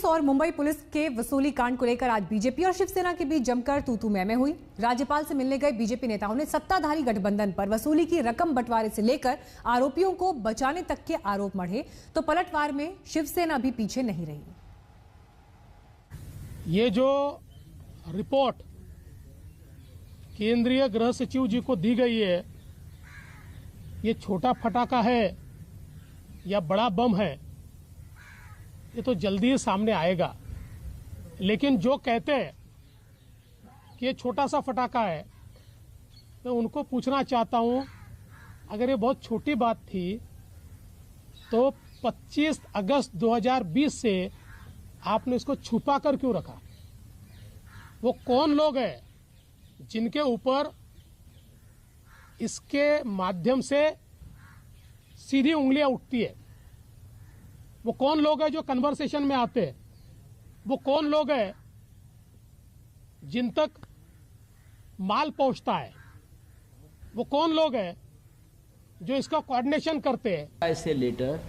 Police और Mumbai police के वसूली कांड को लेकर आज बीजेपी और शिवसेना के बीच जमकर तू-तू मैं हुई। राज्यपाल से मिलने गए बीजेपी नेताओं ने सत्ताधारी गठबंधन पर वसूली की रकम बंटवारे से लेकर आरोपियों को बचाने तक के आरोप मढ़े, तो पलटवार में शिवसेना भी पीछे नहीं रही। ये जो रिपोर्ट केंद्रीय गृह सचिव जी को दी गई है, ये छोटा फटाका है या बड़ा बम है, ये तो जल्दी ही सामने आएगा। लेकिन जो कहते हैं कि ये छोटा सा फटाका है, मैं उनको पूछना चाहता हूं, अगर ये बहुत छोटी बात थी तो 25 अगस्त 2020 से आपने इसको छुपा कर क्यों रखा? वो कौन लोग हैं जिनके ऊपर इसके माध्यम से सीधी उंगलियां उठती है? वो कौन लोग हैं जो कन्वर्सेशन में आते हैं? वो कौन लोग हैं जिन तक माल पहुंचता है? वो कौन लोग हैं जो इसका कोऑर्डिनेशन करते हैं? ऐसे लेटर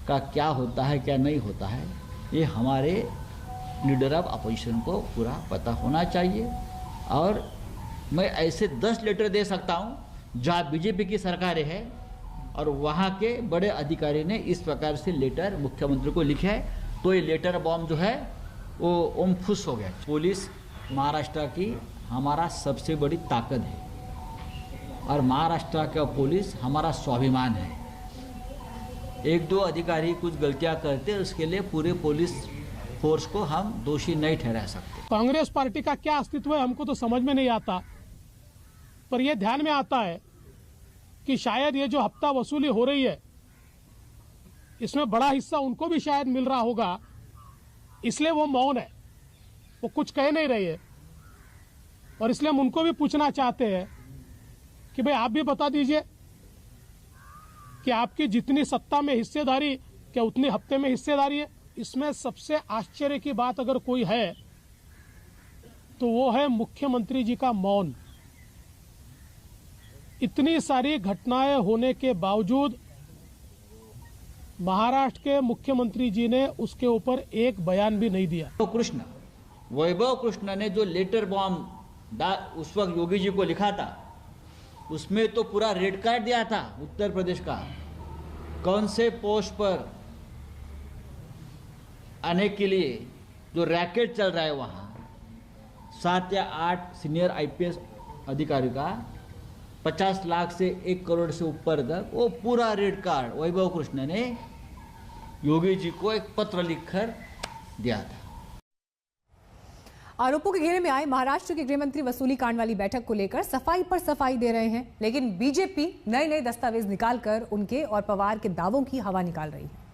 का क्या होता है, क्या नहीं होता है, ये हमारे लीडर ऑफ अपोजिशन को पूरा पता होना चाहिए। और मैं ऐसे 10 लेटर दे सकता हूं जहां बीजेपी की सरकार है और वहाँ के बड़े अधिकारी ने इस प्रकार से लेटर मुख्यमंत्री को लिखे है, तो ये लेटर बॉम्ब जो है वो ओम फुस हो गया। पुलिस महाराष्ट्र की हमारा सबसे बड़ी ताकत है और महाराष्ट्र का पुलिस हमारा स्वाभिमान है। एक दो अधिकारी कुछ गलतियां करते, उसके लिए पूरे पुलिस फोर्स को हम दोषी नहीं ठहरा सकते। कांग्रेस पार्टी का क्या अस्तित्व है हमको तो समझ में नहीं आता, पर यह ध्यान में आता है कि शायद ये जो हफ्ता वसूली हो रही है, इसमें बड़ा हिस्सा उनको भी शायद मिल रहा होगा, इसलिए वो मौन है, वो कुछ कह नहीं रही है। और इसलिए हम उनको भी पूछना चाहते हैं कि भाई आप भी बता दीजिए कि आपकी जितनी सत्ता में हिस्सेदारी, क्या उतनी हफ्ते में हिस्सेदारी है? इसमें सबसे आश्चर्य की बात अगर कोई है तो वो है मुख्यमंत्री जी का मौन। इतनी सारी घटनाएं होने के बावजूद महाराष्ट्र के मुख्यमंत्री जी ने उसके ऊपर एक बयान भी नहीं दिया। वैभव कृष्ण ने जो लेटर बॉम्ब उस वक्त योगी जी को लिखा था, उसमें तो पूरा रेड कार्ड दिया था उत्तर प्रदेश का। कौन से पोस्ट पर आने के लिए जो रैकेट चल रहा है, वहाँ 7 या 8 सीनियर आईपीएस अधिकारी का 50 लाख से 1 करोड़ से ऊपर तक वो पूरा रेड कार्ड वैभव कृष्ण ने योगी जी को एक पत्र लिखकर दिया था। आरोपों के घेरे में आए महाराष्ट्र के गृह मंत्री वसूली कांड वाली बैठक को लेकर सफाई पर सफाई दे रहे हैं, लेकिन बीजेपी नए नए दस्तावेज निकालकर उनके और पवार के दावों की हवा निकाल रही है।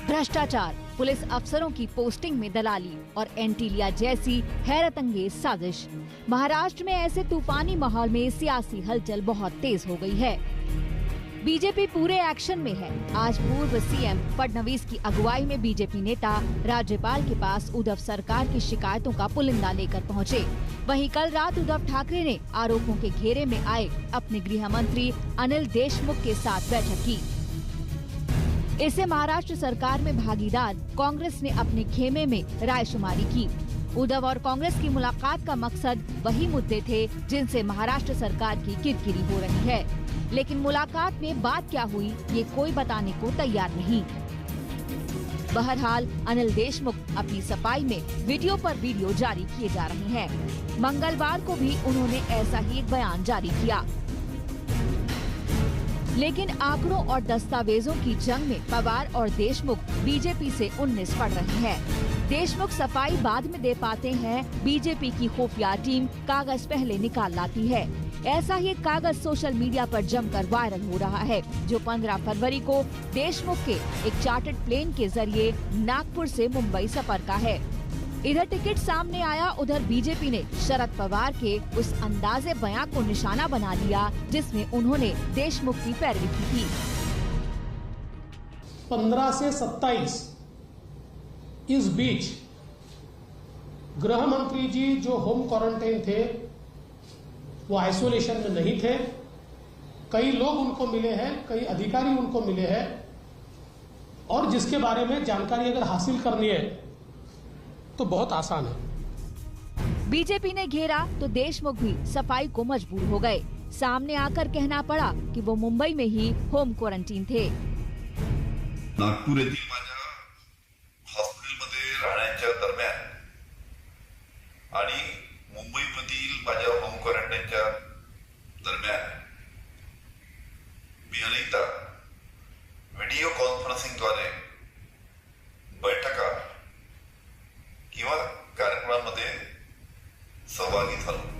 भ्रष्टाचार, पुलिस अफसरों की पोस्टिंग में दलाली और एंटीलिया जैसी हैरतअंगेज साजिश। महाराष्ट्र में ऐसे तूफानी माहौल में सियासी हलचल बहुत तेज हो गई है। बीजेपी पूरे एक्शन में है। आज पूर्व सीएम फडणवीस की अगुवाई में बीजेपी नेता राज्यपाल के पास उद्धव सरकार की शिकायतों का पुलिंदा लेकर पहुंचे। वहीं कल रात उद्धव ठाकरे ने आरोपों के घेरे में आए अपने गृह मंत्री अनिल देशमुख के साथ बैठक की। इससे महाराष्ट्र सरकार में भागीदार कांग्रेस ने अपने खेमे में रायशुमारी की। उद्धव और कांग्रेस की मुलाकात का मकसद वही मुद्दे थे जिनसे महाराष्ट्र सरकार की किरकिरी हो रही है, लेकिन मुलाकात में बात क्या हुई ये कोई बताने को तैयार नहीं। बहरहाल अनिल देशमुख अपनी सफाई में वीडियो पर वीडियो जारी किए जा रहे हैं। मंगलवार को भी उन्होंने ऐसा ही एक बयान जारी किया, लेकिन आंकड़ों और दस्तावेजों की जंग में पवार और देशमुख बीजेपी से 19 पड़ रहे हैं। देशमुख सफाई बाद में दे पाते हैं, बीजेपी की खुफिया टीम कागज पहले निकाल लाती है। ऐसा ही एक कागज सोशल मीडिया पर जमकर वायरल हो रहा है, जो 15 फरवरी को देशमुख के एक चार्टर्ड प्लेन के जरिए नागपुर से मुंबई सफर का है। इधर टिकट सामने आया, उधर बीजेपी ने शरद पवार के उस अंदाजे बयान को निशाना बना लिया जिसमें उन्होंने देशमुख की पैरवी की थी। 15 से 27 इस बीच गृह मंत्री जी जो होम क्वारंटाइन थे वो आइसोलेशन में नहीं थे। कई लोग उनको मिले हैं, कई अधिकारी उनको मिले हैं, और जिसके बारे में जानकारी अगर हासिल करनी है तो बहुत आसान है। बीजेपी ने घेरा तो देशमुख भी सफाई को मजबूर हो गए। सामने आकर कहना पड़ा कि वो मुंबई में ही होम क्वारंटीन थे। नागपूर येथील माझ्या हॉस्पिटलमध्ये राहण्याच्या दरम्यान आणि मुंबईमधील माझ्या होम क्वारंटाईनच्या दरम्यान मी अनेकदा व्हिडिओ कॉन्फरन्सिंगद्वारे बैठका किंवा कार्यक्रमांमध्ये सहभागी झालो।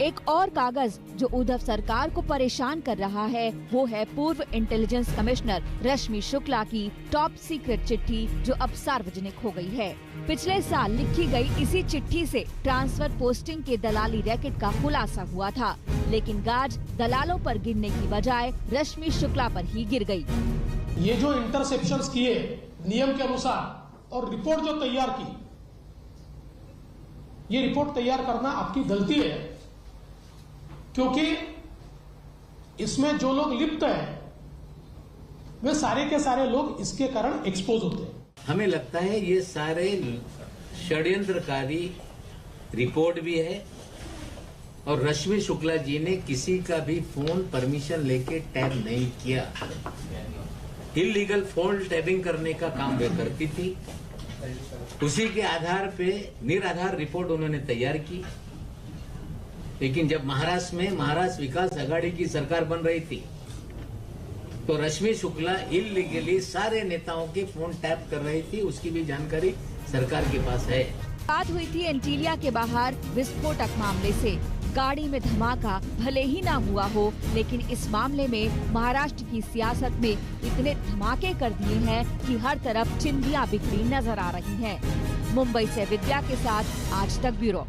एक और कागज जो उद्धव सरकार को परेशान कर रहा है वो है पूर्व इंटेलिजेंस कमिश्नर रश्मि शुक्ला की टॉप सीक्रेट चिट्ठी, जो अब सार्वजनिक हो गई है। पिछले साल लिखी गई इसी चिट्ठी से ट्रांसफर पोस्टिंग के दलाली रैकेट का खुलासा हुआ था, लेकिन गाज दलालों पर गिरने की बजाय रश्मि शुक्ला पर ही गिर गई। ये जो इंटरसेप्शंस किए नियम के अनुसार और रिपोर्ट जो तैयार की, ये रिपोर्ट तैयार करना आपकी गलती है, क्योंकि इसमें जो लोग लिप्त हैं वे सारे के सारे लोग इसके कारण एक्सपोज होते हैं। हमें लगता है ये सारे षड्यंत्रकारी रिपोर्ट भी है और रश्मि शुक्ला जी ने किसी का भी फोन परमिशन लेके टैप नहीं किया। इलीगल फोन टैपिंग करने का काम वे करती थी। उसी के आधार पे निराधार रिपोर्ट उन्होंने तैयार की। लेकिन जब महाराष्ट्र में महाराष्ट्र विकास आघाड़ी की सरकार बन रही थी तो रश्मि शुक्ला इलीगली सारे नेताओं के फोन टैप कर रही थी। उसकी भी जानकारी सरकार के पास है। बात हुई थी एंटीलिया के बाहर विस्फोटक मामले से। गाड़ी में धमाका भले ही ना हुआ हो, लेकिन इस मामले में महाराष्ट्र की सियासत में इतने धमाके कर दिए हैं कि हर तरफ चिंधियां बिखरी नजर आ रही हैं। मुंबई से विद्या के साथ आज तक ब्यूरो।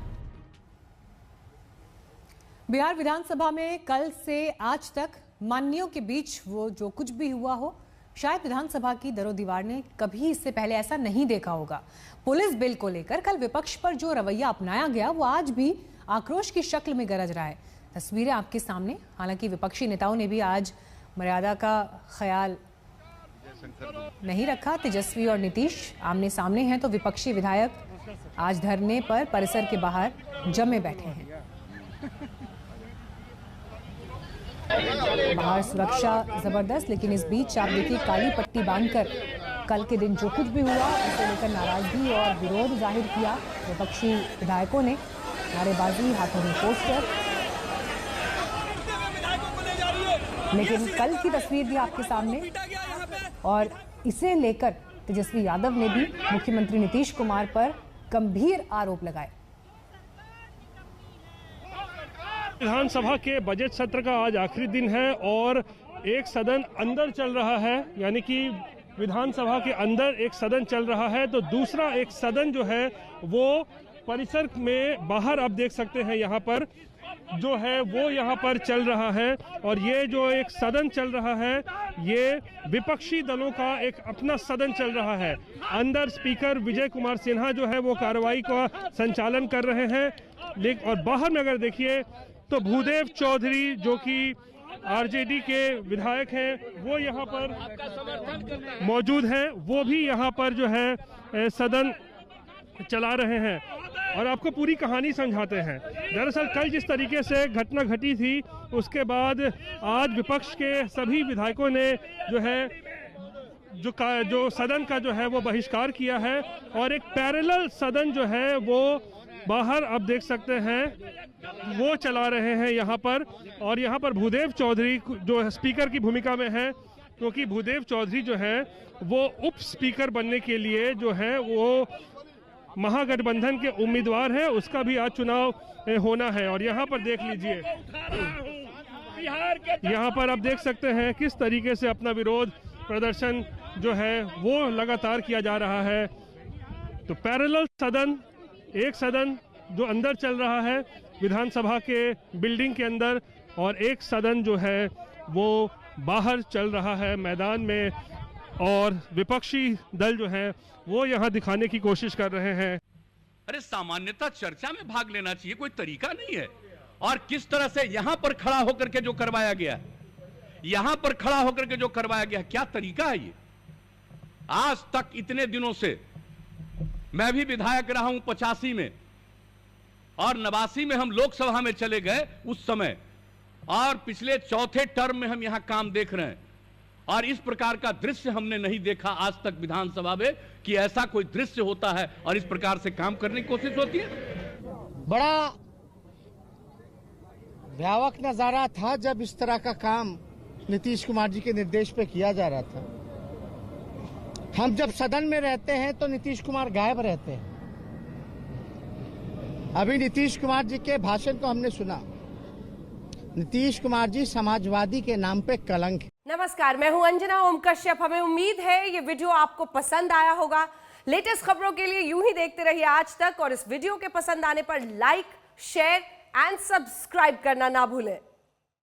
बिहार विधानसभा में कल से आज तक माननीयों के बीच वो जो कुछ भी हुआ हो, शायद विधानसभा की दरो दीवार ने कभी इससे पहले ऐसा नहीं देखा होगा। पुलिस बिल को लेकर कल विपक्ष पर जो रवैया अपनाया गया वो आज भी आक्रोश की शक्ल में गरज रहा है। तस्वीरें आपके सामने। हालांकि विपक्षी नेताओं ने भी आज मर्यादा का ख्याल नहीं रखा। तेजस्वी और नीतीश आमने सामने हैं तो विपक्षी विधायक आज धरने पर परिसर के बाहर जमे बैठे हैं। बाहर सुरक्षा जबरदस्त, लेकिन इस बीच आप देखिए काली पट्टी बांधकर कल के दिन जो कुछ भी हुआ उसे लेकर नाराजगी और विरोध जाहिर किया विपक्षी विधायकों ने। नारेबाजी, हाथों में पोस्टर। लेकिन कल की तस्वीर भी आपके सामने, और इसे लेकर तेजस्वी यादव ने भी मुख्यमंत्री नीतीश कुमार पर गंभीर आरोप लगाए। विधानसभा के बजट सत्र का आज आखिरी दिन है और एक सदन अंदर चल रहा है, यानी कि विधानसभा के अंदर एक सदन चल रहा है तो दूसरा एक सदन जो है वो परिसर में बाहर आप देख सकते हैं यहाँ पर जो है वो यहाँ पर चल रहा है। और ये जो एक सदन चल रहा है ये विपक्षी दलों का एक अपना सदन चल रहा है। अंदर स्पीकर विजय कुमार सिन्हा जो है वो कार्रवाई का संचालन कर रहे हैं। लेकिन और बाहर में अगर देखिए तो भूदेव चौधरी जो कि आरजेडी के विधायक हैं वो यहाँ पर मौजूद हैं। वो भी यहाँ पर जो है सदन चला रहे हैं और आपको पूरी कहानी समझाते हैं। दरअसल कल जिस तरीके से घटना घटी थी उसके बाद आज विपक्ष के सभी विधायकों ने जो है जो सदन का जो है वो बहिष्कार किया है और एक पैरेलल सदन जो है वो बाहर आप देख सकते हैं वो चला रहे हैं यहाँ पर। और यहाँ पर भूदेव चौधरी जो स्पीकर की भूमिका में है, क्योंकि भूदेव चौधरी जो है वो उप स्पीकर बनने के लिए जो है वो महागठबंधन के उम्मीदवार हैं, उसका भी आज चुनाव होना है। और यहाँ पर देख लीजिए, यहाँ पर आप देख सकते हैं किस तरीके से अपना विरोध प्रदर्शन जो है वो लगातार किया जा रहा है। तो पैरेलल सदन, एक सदन जो अंदर चल रहा है विधानसभा के बिल्डिंग के अंदर और एक सदन जो है वो बाहर चल रहा है मैदान में। और विपक्षी दल जो है वो यहाँ दिखाने की कोशिश कर रहे हैं। अरे सामान्यतः चर्चा में भाग लेना चाहिए, कोई तरीका नहीं है। और किस तरह से यहां पर खड़ा होकर के जो करवाया गया, यहां पर खड़ा होकर के जो करवाया गया, क्या तरीका है ये? आज तक इतने दिनों से मैं भी विधायक रहा हूं 85 में और 89 में हम लोकसभा में चले गए उस समय, और पिछले चौथे टर्म में हम यहां काम देख रहे हैं, और इस प्रकार का दृश्य हमने नहीं देखा आज तक विधानसभा में कि ऐसा कोई दृश्य होता है और इस प्रकार से काम करने की कोशिश होती है। बड़ा भयावह नजारा था जब इस तरह का काम नीतीश कुमार जी के निर्देश पे किया जा रहा था। हम जब सदन में रहते हैं तो नीतीश कुमार गायब रहते हैं। अभी नीतीश कुमार जी के भाषण को हमने सुना। नीतीश कुमार जी समाजवादी के नाम पे कलंक है। नमस्कार, मैं हूं अंजना ओम कश्यप। हमें उम्मीद है ये वीडियो आपको पसंद आया होगा। लेटेस्ट खबरों के लिए यूं ही देखते रहिए आज तक, और इस वीडियो के पसंद आने पर लाइक, शेयर एंड सब्सक्राइब करना ना भूलें।